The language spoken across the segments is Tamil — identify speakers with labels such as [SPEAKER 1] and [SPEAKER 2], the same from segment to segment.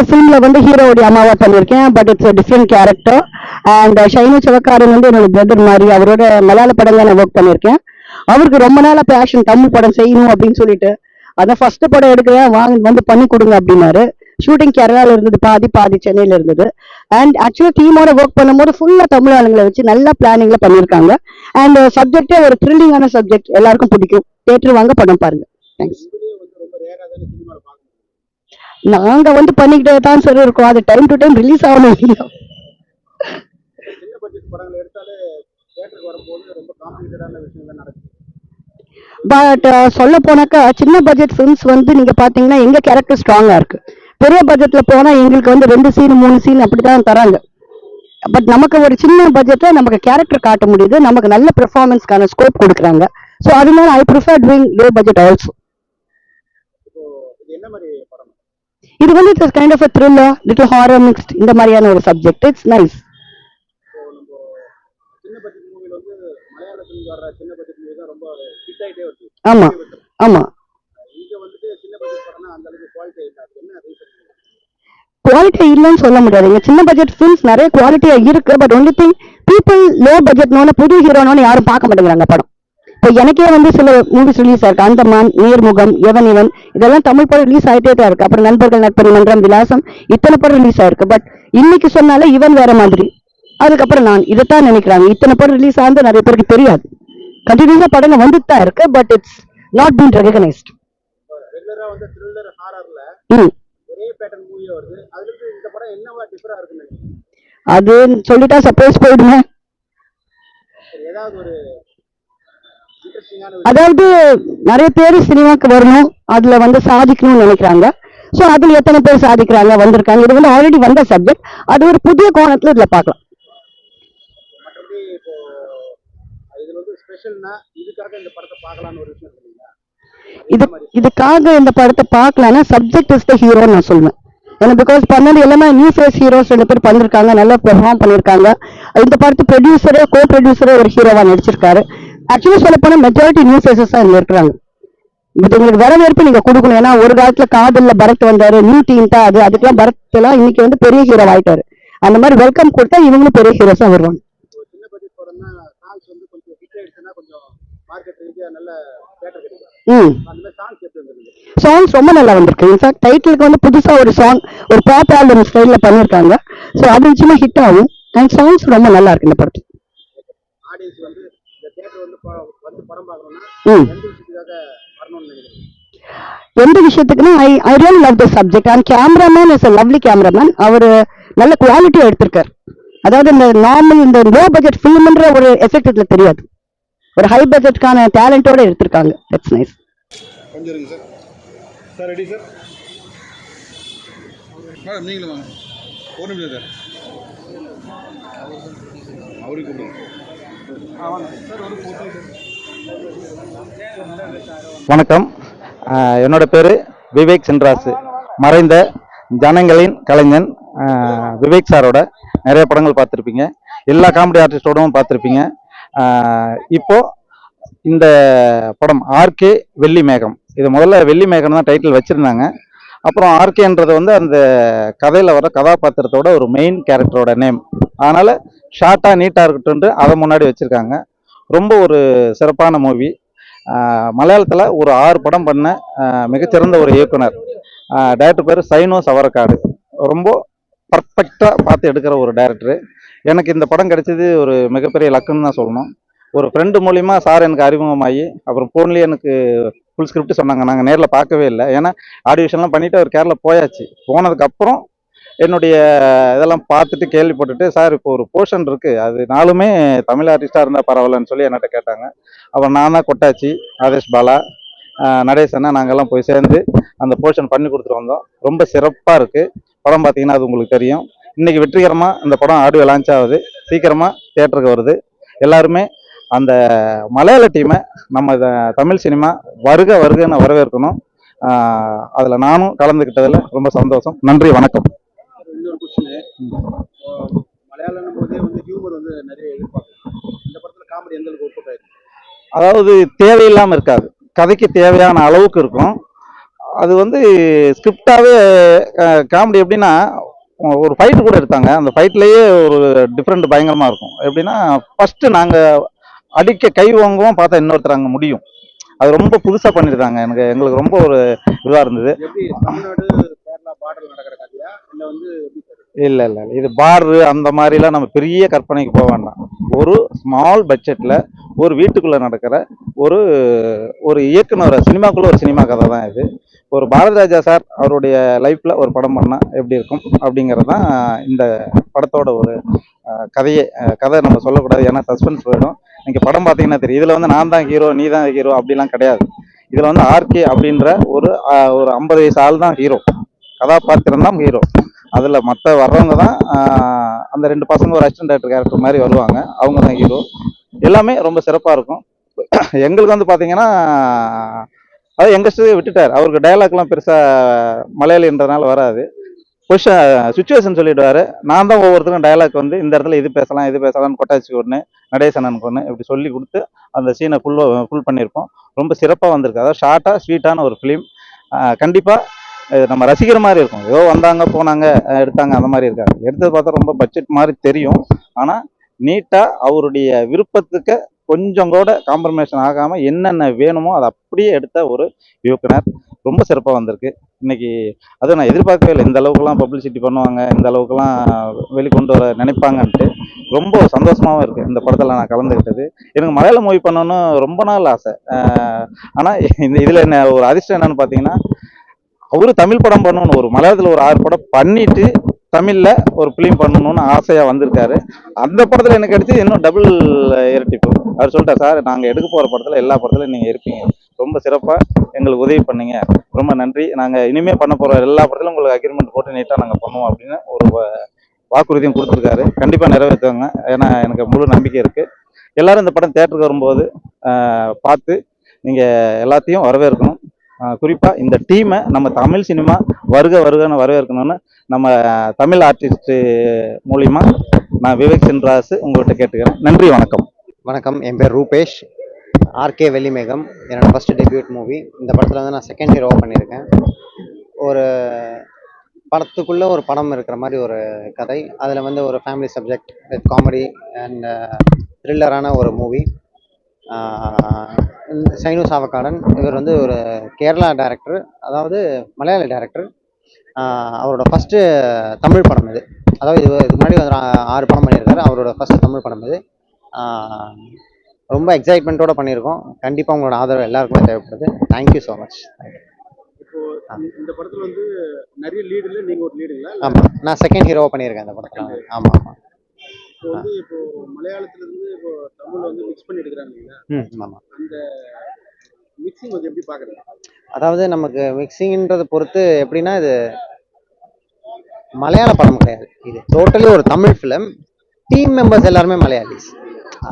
[SPEAKER 1] ஃபிலிம்ல வந்து ஹீரோடைய அம்மாவா பண்ணியிருக்கேன். But it's different character. And Shainu Sivakaran வந்து என்னோட பிரதர் மாதிரி. அவரோட மலையாள படங்கள் நான் ஒர்க் பண்ணியிருக்கேன். அவருக்கு ரொம்ப நாளா பேஷன் தமிழ் படம் செய்யணும் அப்படின்னு சொல்லிட்டு அதான் ஃபர்ஸ்ட் படம் எடுக்கிறேன் வாங்க வந்து பண்ணி கொடுங்க அப்படின்னாரு. ஷூட்டிங் கேரளால இருந்தது, பாதி பாதி சென்னையில இருந்தது. அண்ட் ஆக்சுவலா டீமோட ஒர்க் பண்ணும்போது ஃபுல்லா தமிழ் ஆளுங்களை வச்சு நல்லா பிளானிங்ல பண்ணியிருக்காங்க. அண்ட் சப்ஜெக்டே ஒரு த்ரில்லிங்கான சப்ஜெக்ட், எல்லாருக்கும் பிடிக்கும். தியேட்டர் வாங்க படம் பாருங்க. தேங்க்ஸ். நாங்க வந்து பண்ணிக்கிட்டே தான் சார் இருக்கோம். அது டைம் டு டைம் ரிலீஸ் ஆகணும். பட் சொல்ல போனாக்கா சின்ன பட்ஜெட் ஃபிலிம்ஸ் வந்து நீங்க பாத்தீங்கன்னா எங்க கேரக்டர் ஸ்ட்ராங்கா இருக்கு. பெரிய பட்ஜெட்ல போனா எங்களுக்கு வந்து 2 சீன் 3 சீன் அப்படிதான் தராங்க. பட் நமக்கு ஒரு சின்ன பட்ஜெட்ல நமக்கு கேரக்டர் காட்ட முடியுது, நமக்கு நல்ல பெர்ஃபார்மன்ஸ்க்கான ஸ்கோப் கொடுக்குறாங்க. ஸோ அதனால I prefer doing low budget also. இது வந்து it's kind of thriller, little horror mixed, இந்த மாதிரியான ஒரு சப்ஜெக்ட். It's nice. ஆமா ஆமா, குவாலிட்டி இல்லைன்னு சொல்ல முடியாதுங்க. சின்ன பட்ஜெட் ஃபிலிம்ஸ் நிறைய குவாலிட்டியா இருக்கு. But only thing people low பட்ஜெட்னு புது ஹீரோன்னு யாரும் பார்க்க மாட்டேங்கிறாங்க படம். இப்போ எனக்கே வந்து சில மூவிஸ் ரிலீஸ் ஆயிருக்கு. அந்தமான், நேர்முகம், எவன் இவன், இதெல்லாம் தமிழ் படம் ரிலீஸ் ஆயிட்டே தான் இருக்கு. அப்புறம் நண்பர்கள், நட்பணி மன்றம், விலாசம், இத்தனை படம் ரிலீஸ் ஆயிருக்கு. பட் இன்னைக்கு சொன்னாலே இவன் வேற மாதிரி, அதுக்கப்புறம் நான் இதைத்தான் நினைக்கிறாங்க. இத்தனை படம் ரிலீஸ் ஆனது நிறைய பேருக்கு தெரியாது. கண்டினியூஸா படங்கள் வந்துட்டு தான் இருக்கு. But it's not been recognised. அது சொல்லிட்டா சப்போஸ் போயிடுங்க. அதாவது நிறைய பேர் சினிமாக்கு வரணும், அதுல வந்து சாதிக்கணும்னு நினைக்கிறாங்க. சோ அதுல எத்தனை பேர் சாதிக்கிறாங்க, வந்திருக்காங்க. இது வந்து ஆல்ரெடி வந்த சப்ஜெக்ட். அது ஒரு புதிய கோணத்துல இதுல பார்க்கலாம். இதுக்காக இந்த படத்தை பார்க்கலாம்னா சப்ஜெக்ட் இஸ் த ஹீரோன்னு நான் சொல்லுவேன். ஏன்னா பிகாஸ் பண்ணது எல்லாமே நியூ ஃபேஸ் ஹீரோஸ் 2 பேர் பண்ணிருக்காங்க, நல்லா பெர்ஃபார்ம் பண்ணிருக்காங்க. இந்த படத்து ப்ரொடியூசரே கோ ப்ரொடியூசரே ஒரு ஹீரோவா நடிச்சிருக்காரு. ஆக்சுவலி சொல்ல போனா மெஜாரிட்டி நியூ ஃபேஸஸ் தான் இருக்கிறாங்க. இது உங்களுக்கு வரவேற்பு நீங்க கொடுக்கணும். ஏன்னா ஒரு காலத்துல காதல்ல பரத் வந்தாரு, நியூ டீம் தான் அது. அதுக்கெல்லாம் பரத் எல்லாம் இன்னைக்கு வந்து பெரிய ஹீரோ ஆயிட்டாரு. அந்த மாதிரி வெல்கம் கொடுத்தா இவங்களும் பெரிய ஹீரோஸா வருவாங்க. சாங்ஸ் ரொம்ப நல்லா வந்திருக்கு. இன்ஃபேக்ட் டைட்டிலுக்கு வந்து புதுசா ஒரு சாங், ஒரு பாப் ஆல்பம் ஸ்டைல்ல பண்ணிருக்காங்க. சோ அது நிச்சயமா ஹிட் ஆகும். அண்ட் சாங்ஸ் ரொம்ப நல்லா இருக்கு இந்த படத்துல. எந்த விஷயத்துக்குன்னா I really love the subject. And cameraman is a lovely cameraman. அவர் நல்ல குவாலிட்டியா எடுத்திருக்காரு. அதாவது இந்த நார்மல் இந்த லோ பட்ஜெட் ஃபிலிம்ன்ற ஒரு எஃபெக்ட் இதுல தெரியாது. ஒரு ஹை பட்ஜெட்கான டேலண்டோட எடுத்திருக்காங்க. That's nice. கொஞ்சம் இருங்க sir. Sir ready sir? Madam நீங்களும் வாங்க. ஒரு நிமிஷம் சார். அவருக்கு கூப்பிடுங்க.
[SPEAKER 2] வணக்கம், என்னோட பேர் விவேக் சென்ராசு. மறைந்த ஜனங்களின் கலைஞன் விவேக் சாரோட நிறைய படங்கள் பார்த்துருப்பீங்க. எல்லா காமெடி ஆர்டிஸ்டோடவும் பார்த்துருப்பீங்க. இப்போ இந்த படம் ஆர்கே வெள்ளி மேகம், இது முதல்ல வெள்ளி மேகம் தான் டைட்டில் வச்சுருந்தாங்க. அப்புறம் ஆர்கேன்றது வந்து அந்த கதையில் வர கதாபாத்திரத்தோட ஒரு மெயின் கேரக்டரோட நேம். அதனால் ஷார்ட்டாக நீட்டாக இருக்கட்டும் அதை முன்னாடி வச்சுருக்காங்க. ரொம்ப ஒரு சிறப்பான மூவி. மலையாளத்தில் ஒரு 6 படம் பண்ண மிகச்சிறந்த ஒரு இயக்குனர். டைரக்டர் பேர் சைனோ சவரக்காடு. ரொம்ப பர்ஃபெக்டாக பார்த்து எடுக்கிற ஒரு டைரக்டரு. எனக்கு இந்த படம் கிடைச்சது ஒரு மிகப்பெரிய லக்குன்னு தான் சொல்லணும். ஒரு ஃப்ரெண்டு மூலிமா சார் எனக்கு அறிமுகமாகி அப்புறம் ஃபோன்லேயே எனக்கு ஃபுல் ஸ்கிரிப்ட் சொன்னாங்க. நாங்கள் நேரில் பார்க்கவே இல்லை, ஏன்னா ஆடியோஷன்லாம் பண்ணிவிட்டு அவர் கேரளா போயாச்சு. போனதுக்கப்புறம் என்னுடைய இதெல்லாம் பார்த்துட்டு கேள்விப்பட்டுட்டு, சார் இப்போ ஒரு போர்ஷன் இருக்குது, அது 4மே தமிழ் ஆர்டிஸ்டாக இருந்தால் பரவாயில்லன்னு சொல்லி என்கிட்ட கேட்டாங்க. அப்புறம் நான் தான் கொட்டாச்சி, ஆதேஷ் பாலா, நடேசன்னா நாங்கள்லாம் போய் சேர்ந்து அந்த போர்ஷன் பண்ணி கொடுத்துட்டு வந்தோம். ரொம்ப சிறப்பாக இருக்குது படம். பார்த்தீங்கன்னா அது உங்களுக்கு தெரியும். இன்றைக்கி வெற்றிகரமாக இந்த படம் ஆடியோ லான்ச் ஆகுது, சீக்கிரமாக தியேட்டருக்கு வருது. எல்லாருமே அந்த மலையாள டீமை நம்ம தமிழ் சினிமா வருக வருகன்னு வரவேற்கணும். அதில் நானும் கலந்துக்கிட்டதில் ரொம்ப சந்தோஷம். நன்றி, வணக்கம். அதாவது தேவையில்லாமல் இருக்காது, கதைக்கு தேவையான அளவுக்கு இருக்கும். அது வந்து ஸ்கிரிப்டாவே காமெடி எப்படின்னா ஒரு ஃபைட்டு கூட எடுத்தாங்க. அந்த ஃபைட்லயே ஒரு டிஃப்ரெண்ட் பயங்கரமா இருக்கும். எப்படின்னா ஃபர்ஸ்ட் நாங்க அடிக்க கை வாங்குவோம், பார்த்தா இன்னொருத்தர் அங்க முடியும். அது ரொம்ப புதுசா பண்ணிருக்காங்க. எங்களுக்கு ரொம்ப ஒரு இதுவா இருந்தது.
[SPEAKER 3] எப்படி தமிழ்நாடு கேரளா பார்டர்ல நடக்கிற கதையா இல்ல வந்து எப்படி sir?
[SPEAKER 2] இல்ல இல்ல இல்ல. இது பாரு அந்த மாதிரிலாம் நம்ம பெரிய கற்பனைக்கு போக வேண்டாம். ஒரு ஸ்மால் பட்ஜெட்ல ஒரு வீட்டுக்குள்ள நடக்கிற ஒரு ஒரு இயக்குனர் சினிமாக்குள்ள ஒரு சினிமா கதை தான் இது. ஒரு பாரதி ராஜா சார் அவருடைய லைஃப்ல ஒரு படம் பண்ணா எப்படி இருக்கும் அப்படிங்கிறது தான் இந்த படத்தோட ஒரு கதை நம்ம சொல்லக்கூடாது, ஏன்னா சஸ்பென்ஸ் போயிடும். நீங்க படம் பார்த்தீங்கன்னா தெரியும். இதுல வந்து நான் தான் ஹீரோ நீ தான் ஹீரோ அப்படிலாம் கிடையாது. இதுல வந்து ஆர்கே அப்படின்ற ஒரு 50 வயசு ஆள் தான் ஹீரோ, கதாபாத்திரம் தான் ஹீரோ. அதுல மற்ற வர்றவங்க தான் அந்த 2 பசங்க ஒரு அசிஸ்டன்ட் டைரக்டர் கேரக்டர் மாதிரி வருவாங்க, அவங்க தான் ஹீரோ. எல்லாமே ரொம்ப சிறப்பா இருக்கும். எங்களுக்கு வந்து பாத்தீங்கன்னா அது யங்கஸ்டரே விட்டுட்டார். அவருக்கு டயலாக்லாம் பெருசா மலையாளின்றதுனால வராது. சுச்சுவேஷன் சொல்லிடுவாரு. நான் தான் ஒவ்வொருத்தருக்கும் டயலாக் வந்து இந்த இடத்துல இது பேசலாம் இது பேசலாம்னு கொட்டாச்சி ஒன்று நடேசனனுக்கு ஒன்று இப்படி சொல்லி கொடுத்து அந்த சீனை ஃபுல் பண்ணியிருப்போம். ரொம்ப சிறப்பாக வந்திருக்கு. அதாவது ஷார்ட்டாக ஸ்வீட்டான ஒரு ஃபிலிம். கண்டிப்பாக நம்ம ரசிக்கிற மாதிரி இருக்கும். ஏதோ வந்தாங்க போனாங்க எடுத்தாங்க அந்த மாதிரி இருக்காது. எடுத்தது பார்த்தா ரொம்ப பட்ஜெட் மாதிரி தெரியும். ஆனால் நீட்டாக அவருடைய விருப்பத்துக்கு கொஞ்சம் கூட காம்ப்ரமைசன் ஆகாமல் என்னென்ன வேணுமோ அதை அப்படியே எடுத்த ஒரு இயக்குனர். ரொம்ப சிறப்பாக வந்திருக்கு இன்னைக்கு. அதுவும் நான் எதிர்பார்க்கவே இல்லை, இந்த அளவுக்குலாம் பப்ளிசிட்டி பண்ணுவாங்க, இந்த அளவுக்குலாம் வெளிக்கொண்டு வர நினைப்பாங்கன்ட்டு. ரொம்ப சந்தோஷமாகவும் இருக்குது இந்த படத்தில் நான் கலந்துக்கிட்டது. எனக்கு மலையாள மூவி பண்ணணும்னு ரொம்ப நாள் ஆசை. ஆனால் இதில் என்ன ஒரு அதிர்ஷ்டம் என்னன்னு பார்த்தீங்கன்னா, அவரு தமிழ் படம் பண்ணணும்னு ஒரு மலையாளத்தில் ஒரு 6 படம் பண்ணிட்டு தமிழ்ல ஒரு ஃபிலிம் பண்ணணும்னு ஆசையா வந்திருக்காரு. அந்த படத்துல எனக்கு கிடைச்சது இன்னும் டபுள் இரட்டிப்பு. அவர் சொல்லிட்டார், சார் நாங்க எடுக்க போற படத்துல எல்லா படத்துலயும் நீங்க இருப்பீங்க, ரொம்ப சிறப்பா எங்களுக்கு உதவி பண்ணீங்க, ரொம்ப நன்றி. நாங்க இனிமே பண்ண போற எல்லா படத்திலும் உங்களுக்கு அக்ரிமெண்ட் போட்டு நீட்டா நாங்க பண்ணுவோம் அப்படின்னு ஒரு வாக்குறுதியும் கொடுத்துருக்காரு. கண்டிப்பா நிறைவேற்றுவாங்க, ஏன்னா எனக்கு முழு நம்பிக்கை இருக்கு. எல்லாரும் இந்த படம் தியேட்டருக்கு வரும்போது பார்த்து நீங்க எல்லாத்தையும் வரவேற்கணும். குறிப்பா இந்த டீமை நம்ம தமிழ் சினிமா வருகன்னு வரவேற்கணும்னு நம்ம தமிழ் ஆர்டிஸ்ட் மூலியமா நான் விவேக் சென்ராஸ் உங்கள்கிட்ட கேட்டுக்கிறேன். நன்றி, வணக்கம்.
[SPEAKER 4] வணக்கம், என் பேர் ரூபேஷ். ஆர்கே வெள்ளிமேகம் என்னோட ஃபர்ஸ்ட் டெபியூட் மூவி. இந்த படத்தில் வந்து நான் செகண்ட் ஹீரோவாக பண்ணியிருக்கேன். ஒரு படத்துக்குள்ளே ஒரு படம் இருக்கிற மாதிரி ஒரு கதை. அதில் வந்து ஒரு family subject with comedy and த்ரில்லரான ஒரு மூவி. சைனு சாவக்காடன் இவர் வந்து ஒரு கேரளா டைரக்டர், அதாவது மலையாள டைரக்டர். அவரோட ஃபஸ்ட்டு தமிழ் படம் இது. அதாவது இதுக்கு முன்னாடி வந்து 6 படம் பண்ணியிருக்காரு. அவரோட ஃபஸ்ட்டு தமிழ் படம் இது. ரொம்ப எக்ஸைட்மெண்ட்டோட பண்ணியிருக்கோம். கண்டிப்பாக உங்களோட ஆதரவு எல்லாருக்குமே தேவைப்படுது. Thank you so much.
[SPEAKER 3] இப்போ இந்த படத்துல வந்து நிறைய லீடுல நீங்க ஒரு லீடுங்களா?
[SPEAKER 4] ஆமாம், நான் செகண்ட் ஹீரோவாக பண்ணியிருக்கேன் இந்த படத்தில். ஆமாம் ஆமாம்.
[SPEAKER 3] இப்போ வந்து இப்போ மலையாளத்துல இருந்து இப்போ தமிழ் வந்து மிக்ஸ் பண்ணி எடுக்கிறாங்க இல்லையா?
[SPEAKER 4] ஆமாம்.
[SPEAKER 3] அந்த மிக்சிங் வந்து எப்படி பாக்குறீங்க?
[SPEAKER 4] அதாவது நமக்கு மிக்சிங்ன்றதை பொறுத்து எப்படின்னா, இது மலையாள படம் கிடையாது, இது டோட்டலி ஒரு தமிழ் ஃபிலிம். டீம் மெம்பர்ஸ் எல்லாருமே மலையாளிஸ்.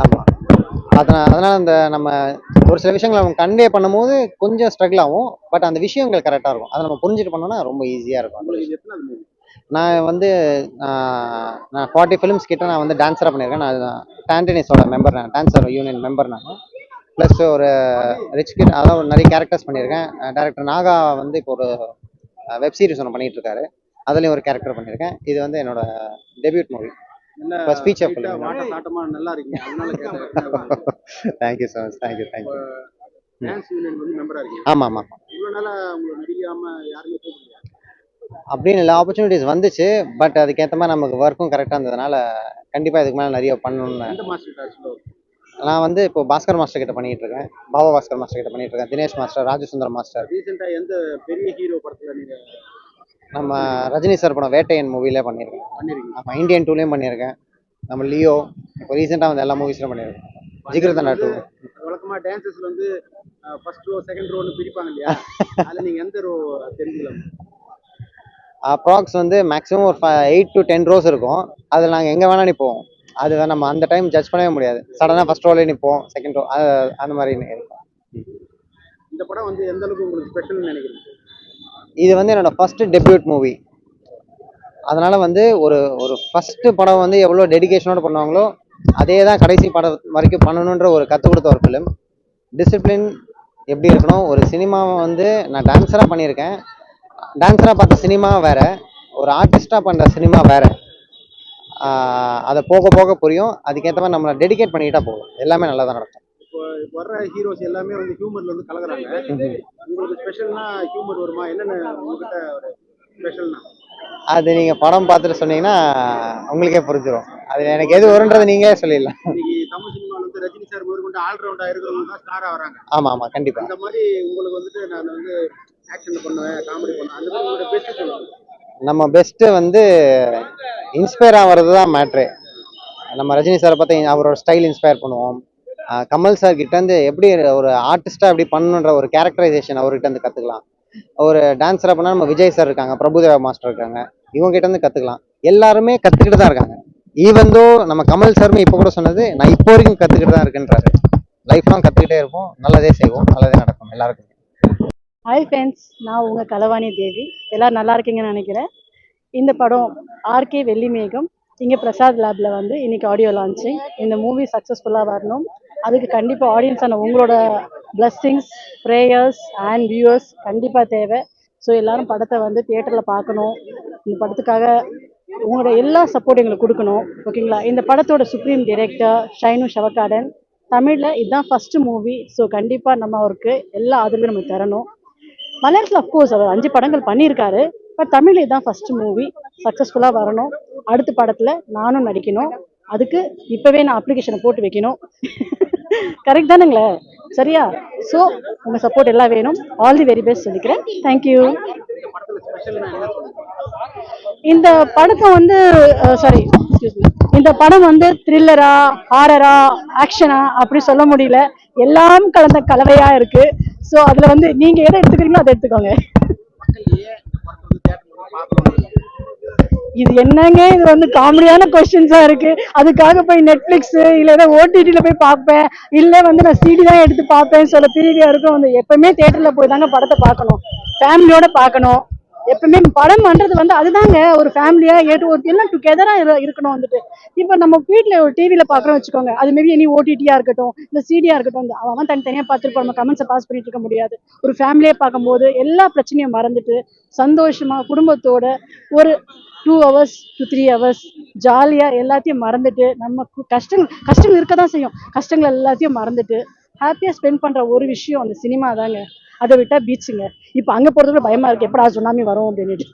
[SPEAKER 4] ஆமாம். அதனால அந்த நம்ம ஒரு சில விஷயங்களை அவங்க கன்வே பண்ணும்போது கொஞ்சம் ஸ்ட்ரகிள் ஆகும். பட் அந்த விஷயங்கள் கரெக்டாக இருக்கும். அதை நம்ம புரிஞ்சுட்டு பண்ணோம்னா ரொம்ப ஈஸியாக இருக்கும்.
[SPEAKER 3] உங்களுக்கு எத்தனை மூவி?
[SPEAKER 4] நான் வந்து நான் 40 ஃபிலிம்ஸ் கிட்ட நான் வந்து டான்ஸராக பண்ணியிருக்கேன். நான் டான்டனிஸோட மெம்பர், நான் டான்ஸர் யூனியன் மெம்பர். நான் ப்ளஸ் ஒரு ரிச் கிட், அதாவது நிறைய கேரக்டர்ஸ் பண்ணியிருக்கேன். டைரக்டர் நாகா வந்து இப்போ ஒரு வெப் சீரிஸ் ஒன்று பண்ணிட்டு இருக்காரு, அதுலேயும் ஒரு கேரக்டர் பண்ணியிருக்கேன். இது வந்து என்னோட debut movie. First feature film.
[SPEAKER 3] வாட்டமா நல்லா இருக்கீங்க, அதனால கேட்டேன்.
[SPEAKER 4] Thank you so much. Thank you.
[SPEAKER 3] Dance union வந்து மெம்பரா இருக்கீங்க.
[SPEAKER 4] ஆமாம் ஆமாம்.
[SPEAKER 3] இவ்வளவு நாளா உங்களை நடிக்காம யாருமே கூப்பிடலையா?
[SPEAKER 4] அப்படின்னு இல்லை, ஆப்பர்ச்சுனிட்டிஸ் வந்துச்சு. பட் அதுக்கேற்ற மாதிரி நமக்கு ஒர்க்கும் கரெக்டாக இருந்ததுனால கண்டிப்பாக இதுக்கு மேலே நிறைய பண்ணணும்னு.
[SPEAKER 3] எந்த மாஸ்டர்?
[SPEAKER 4] நான் வந்து இப்போ பாஸ்கர் மாஸ்டர் கிட்ட பண்ணிட்டு இருக்கேன், பாபா பாஸ்கர் மாஸ்டர் கிட்ட பண்ணிட்டு இருக்கேன், தினேஷ் மாஸ்டர், ராஜசுந்தரம் மாஸ்டர்.
[SPEAKER 3] ரீசெண்டா எந்த பெரிய ஹீரோ படத்துல நீங்க?
[SPEAKER 4] நம்ம ரஜினி சார் படம் வேட்டையன் மூவிலே பண்ணியிருக்கேன். நம்ம இந்தியன் 2லேயும் பண்ணியிருக்கேன். நம்ம லியோ, இப்போ ரீசெண்டாக வந்து எல்லா மூவிஸ்லையும் பண்ணியிருக்கேன். ஜிகிர்தண்டா 2.
[SPEAKER 3] வழக்கமா டான்சஸ்ல வந்து ஃபர்ஸ்ட் ரோ செகண்ட் ரோன்னு பிரிப்பாங்க இல்லையா? அதுல நீங்க எந்த ரோ தெரிஞ்சுக்கலாம்?
[SPEAKER 4] அப்ராக்ஸ் வந்து மேக்ஸிமம் ஒரு 8 to 10 ரோஸ் இருக்கும். அதில் நாங்கள் எங்கே வேணால் நிற்போம். அது நம்ம அந்த டைம் ஜட்ஜ் பண்ணவே முடியாது. சடனாக ஃபர்ஸ்ட் ரோலே நிற்போம், செகண்ட் ரோ அந்த மாதிரி இருக்கும்.
[SPEAKER 3] இந்த படம் வந்து எந்த அளவுக்கு உங்களுக்கு ஸ்பெஷல்னு நினைக்கிறீங்க?
[SPEAKER 4] இது வந்து என்னோட ஃபர்ஸ்ட் டெபியூட் மூவி. அதனால வந்து ஒரு ஃபர்ஸ்ட் படம் வந்து எவ்வளோ டெடிகேஷனோட பண்ணுவாங்களோ அதே தான் கடைசி படம் வரைக்கும் பண்ணணுன்ற ஒரு கற்றுக் கொடுத்த ஒரு ஃபிலிம். டிசிப்ளின் எப்படி இருக்கணும், ஒரு சினிமாவை வந்து நான் டான்ஸராக பண்ணியிருக்கேன், டான்ஸராக பார்த்த சினிமா வேற, ஒரு ஆர்டிஸ்டாக பண்ணுற சினிமா வேற. அதை போக போக புரியும். அதுக்கேற்ற மாதிரி நம்மளை டெடிகேட் பண்ணிக்கிட்டா போதும், எல்லாமே நல்லா தான் நடக்கும்.
[SPEAKER 3] இப்போ வர்ற ஹீரோஸ் எல்லாமே வந்து ஹியூமர்ல வந்து கலக்குறாங்க. உங்களுக்கு ஸ்பெஷல்னா ஹியூமர் வருமா? என்னென்ன உங்ககிட்ட ஒரு ஸ்பெஷல்னா?
[SPEAKER 4] அது நீங்கள் படம் பார்த்துட்டு சொன்னீங்கன்னா உங்களுக்கே புரிஞ்சிடும். அது எனக்கு எது வரும்ன்றதை நீங்களே சொல்லிடலாம்.
[SPEAKER 3] இன்னைக்கு தமிழ் சினிமாவில் வந்து ரஜினி சார் முதற்கொண்டு ஆல்ரவுண்டா இருக்கிறவங்க தான் ஸ்டாரா வராங்க.
[SPEAKER 4] ஆமாம் ஆமாம், கண்டிப்பாக.
[SPEAKER 3] அந்த மாதிரி உங்களுக்கு வந்துட்டு நான் வந்து ஆக்ஷன் பண்ணுவேன், காமெடி பண்ணுவேன், அந்த மாதிரி உங்களோட பெஸ்ட் சொல்லுவாங்க.
[SPEAKER 4] நம்ம பெஸ்ட்டு வந்து இன்ஸ்பயர் ஆகிறது தான் மேட்ரு. நம்ம ரஜினி சாரை பார்த்து அவரோட ஸ்டைல் இன்ஸ்பயர் பண்ணுவோம். கமல் சார் கிட்டேருந்து எப்படி ஒரு ஆர்டிஸ்டாக எப்படி பண்ணணுன்ற ஒரு கேரக்டரைசேஷன் அவர்கிட்ட இருந்து கற்றுக்கலாம். ஒரு டான்ஸராக பண்ணால் நம்ம விஜய் சார் இருக்காங்க, பிரபுதேவா மாஸ்டர் இருக்காங்க, இவங்க கிட்ட இருந்து கற்றுக்கலாம். எல்லாருமே கற்றுக்கிட்டு தான் இருக்காங்க. ஈவன் தோ நம்ம கமல் சாருமே இப்போ கூட சொன்னது, நான் இப்போ வரைக்கும் கற்றுக்கிட்டு தான் இருக்குன்றாரு. லைஃப் லாங் கற்றுக்கிட்டே இருப்போம், நல்லதே செய்வோம், நல்லதே நடக்கும் எல்லாருக்கும்.
[SPEAKER 5] ஹாய் ஃப்ரெண்ட்ஸ், நான் உங்கள் கலவாணி தேவி. எல்லோரும் நல்லா இருக்கீங்கன்னு நினைக்கிறேன். இந்த படம் ஆர்கே வெள்ளிமேகம் இங்கே பிரசாத் லேபில் வந்து இன்றைக்கி ஆடியோ லான்ச்சிங். இந்த மூவி சக்ஸஸ்ஃபுல்லாக வரணும், அதுக்கு கண்டிப்பாக ஆடியன்ஸான உங்களோட பிளஸ்ஸிங்ஸ், ப்ரேயர்ஸ் அண்ட் வியூவர்ஸ் கண்டிப்பாக தேவை. ஸோ எல்லோரும் படத்தை வந்து தியேட்டரில் பார்க்கணும். இந்த படத்துக்காக உங்களோட எல்லா சப்போர்ட் எங்களுக்கு கொடுக்கணும், ஓகேங்களா? இந்த படத்தோட சுப்ரீம் டைரக்டர் ஷைனு ஷவக்காடன், தமிழில் இதுதான் ஃபஸ்ட்டு மூவி. ஸோ கண்டிப்பாக நம்ம அவருக்கு எல்லா ஆதரவும் நம்ம தரணும். மலையாளத்தில் அஃப்கோர்ஸ் அவர் 5 படங்கள் பண்ணியிருக்காரு, பட் தமிழ் இதுதான் ஃபஸ்ட்டு மூவி. சக்ஸஸ்ஃபுல்லாக வரணும். அடுத்த படத்தில் நானும் நடிக்கணும். அதுக்கு இப்போவே நான் அப்ளிகேஷனை போட்டு வைக்கணும். கரெக்ட் தானுங்களே? சரியா? ஸோ உங்கள் சப்போர்ட் எல்லாம் வேணும். ஆல் தி வெரி பெஸ்ட் சொல்லிக்கிறேன். தேங்க்யூ. இந்த படத்தை வந்து சாரி இந்த படம் வந்து த்ரில்லரா, ஹாரரா, ஆக்ஷனா அப்படி சொல்ல முடியல. எல்லாம் கலந்த கலவையா இருக்கு. ஸோ அதில் வந்து நீங்கள் எதை எடுத்துக்கிறீங்களோ அதை எடுத்துக்கோங்க. இது என்னங்க, இது வந்து காமெடியான கொஸ்டின்ஸா இருக்கு. அதுக்காக போய் நெட்ஃபிளிக்ஸ் இல்ல ஓடிடில போய் பார்ப்பேன், இல்ல வந்து நான் சிடி தான் எடுத்து பார்ப்பேன் சொல்ல பீரியடா இருக்கும். வந்து எப்பவுமே தியேட்டர்ல போய் தாங்க படத்தை பார்க்கணும், ஃபேமிலியோட பார்க்கணும். எப்பவுமே படம் பண்றது வந்து அதுதாங்க, ஒரு ஃபேமிலியா எல்லாம் டுகெதரா இருக்கணும். வந்துட்டு இப்போ நம்ம வீட்டில் ஒரு டிவியில பார்க்குறோம் வச்சுக்கோங்க, அது மேபி இனி ஓடிடியா இருக்கட்டும் இல்லை சிடியா இருக்கட்டும், அவன் தனித்தனியாக பார்த்துட்டு நம்ம கமெண்ட்ஸை பாஸ் பண்ணிட்டு இருக்க முடியாது. ஒரு ஃபேமிலியை பார்க்கும்போது எல்லா பிரச்சனையும் மறந்துட்டு சந்தோஷமா குடும்பத்தோட ஒரு 2 hours to 3 hours ஜாலியாக எல்லாத்தையும் மறந்துட்டு, நம்ம கஷ்டங்கள் இருக்க தான் செய்யும், கஷ்டங்கள் எல்லாத்தையும் மறந்துட்டு ஹாப்பியாக ஸ்பெண்ட் பண்ணுற ஒரு விஷயம் அந்த சினிமா தாங்க. அதை விட்டால் பீச்சுங்க. இப்போ அங்கே போகிறதுக்கு பயமாக இருக்குது, எப்படா சுனாமி வரும் அப்படின்ட்டு.